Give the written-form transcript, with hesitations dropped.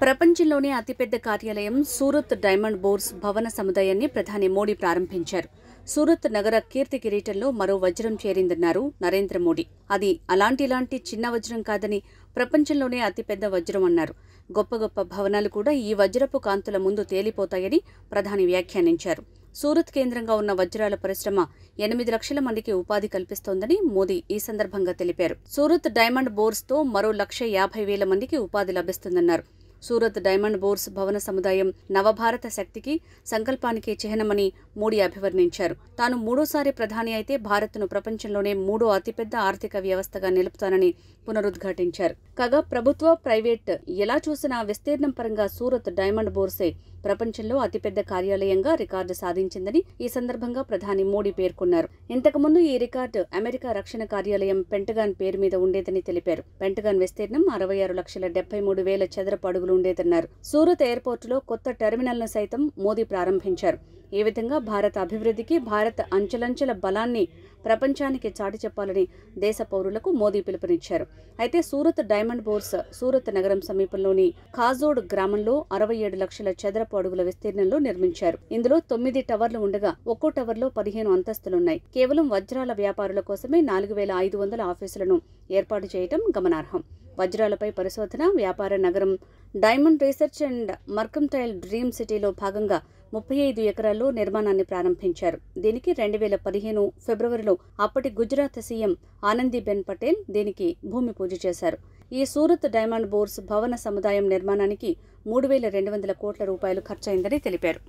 ప్రపంచంలోనే అతిపెద్ద కార్యాలయం సూరత్ డైమండ్ బోర్స్ భవన సముదాయాన్ని ప్రధాని మోడీ ప్రారంభించారు. సూరత్ నగర కీర్తి కిరీటంలో మరో వజ్రం చేరిందన్నారు నరేంద్ర మోడీ. అది అలాంటి చిన్న వజ్రం కాదని, ప్రపంచంలోనే అతిపెద్ద వజ్రం అన్నారు. గొప్ప గొప్ప భవనాలు కూడా ఈ వజ్రపు కాంతుల ముందు తేలిపోతాయని ప్రధాని వ్యాఖ్యానించారు. సూరత్ కేంద్రంగా ఉన్న వజ్రాల పరిశ్రమ 8 లక్షల మందికి ఉపాధి కల్పిస్తోందని మోదీ ఈ సందర్భంగా తెలిపారు. సూరత్ డైమండ్ బోర్స్ తో మరో 1,50,000 మందికి ఉపాధి లభిస్తుందన్నారు. సూరత్ డైమండ్ బోర్స్ భవన సముదాయం నవభారత శక్తికి, సంకల్పానికి చిహ్నమని మోడీ అభివర్ణించారు. తాను మూడోసారి ప్రధాని అయితే భారత్ను ప్రపంచంలోనే 3వ అతిపెద్ద ఆర్థిక వ్యవస్థగా నిలుపుతానని పునరుద్ఘాటించారు. కాగా ప్రభుత్వ, ప్రైవేట్ ఎలా చూసినా విస్తీర్ణం పరంగా సూరత్ డైమండ్ బోర్సే ప్రపంచంలో అతిపెద్ద కార్యాలయంగా రికార్డు సాధించిందని ఈ సందర్భంగా ప్రధాని మోడీ పేర్కొన్నారు. ఇంతకుముందు ఈ రికార్డు అమెరికా రక్షణ కార్యాలయం పెంటగాన్ పేరు మీద ఉండేదని తెలిపారు. పెంటగాన్ విస్తీర్ణం 66,73,000 చదరపు అడుగులు ఉండేదన్నారు. సూరత్ ఎయిర్పోర్టులో కొత్త టెర్మినల్ను సైతం మోదీ ప్రారంభించారు. ఈ విధంగా భారత అభివృద్ధికి, భారత్ అంచెలంచెల బలాన్ని ప్రపంచానికి చాటి చెప్పాలని దేశ పౌరులకు మోదీ పిలుపునిచ్చారు. అయితే సూరత్ డైమండ్ బోర్స్ సూరత్ నగరం సమీపంలోని ఖాజోడ్ గ్రామంలో 67 లక్షల చదరపు అడుగుల విస్తీర్ణంలో నిర్మించారు. ఇందులో 9 టవర్లు ఉండగా ఒక్కో టవర్లో 15 అంతస్తులున్నాయి. కేవలం వజ్రాల వ్యాపారుల కోసమే 4,500 ఆఫీసులను ఏర్పాటు చేయడం గమనార్హం. వజ్రాలపై పరిశోధన, వ్యాపార నగరం diamond research and mercantile dream సిటీలో భాగంగా 35 ఎకరాల్లో నిర్మాణాన్ని ప్రారంభించారు. దీనికి 2015 ఫిబ్రవరిలో అప్పటి గుజరాత్ సీఎం ఆనందీబెన్ పటేల్ దీనికి భూమి పూజ చేశారు. ఈ సూరత్ డైమండ్ బోర్స్ భవన సముదాయం నిర్మాణానికి 3,200 కోట్ల రూపాయలు ఖర్చయిందని తెలిపారు.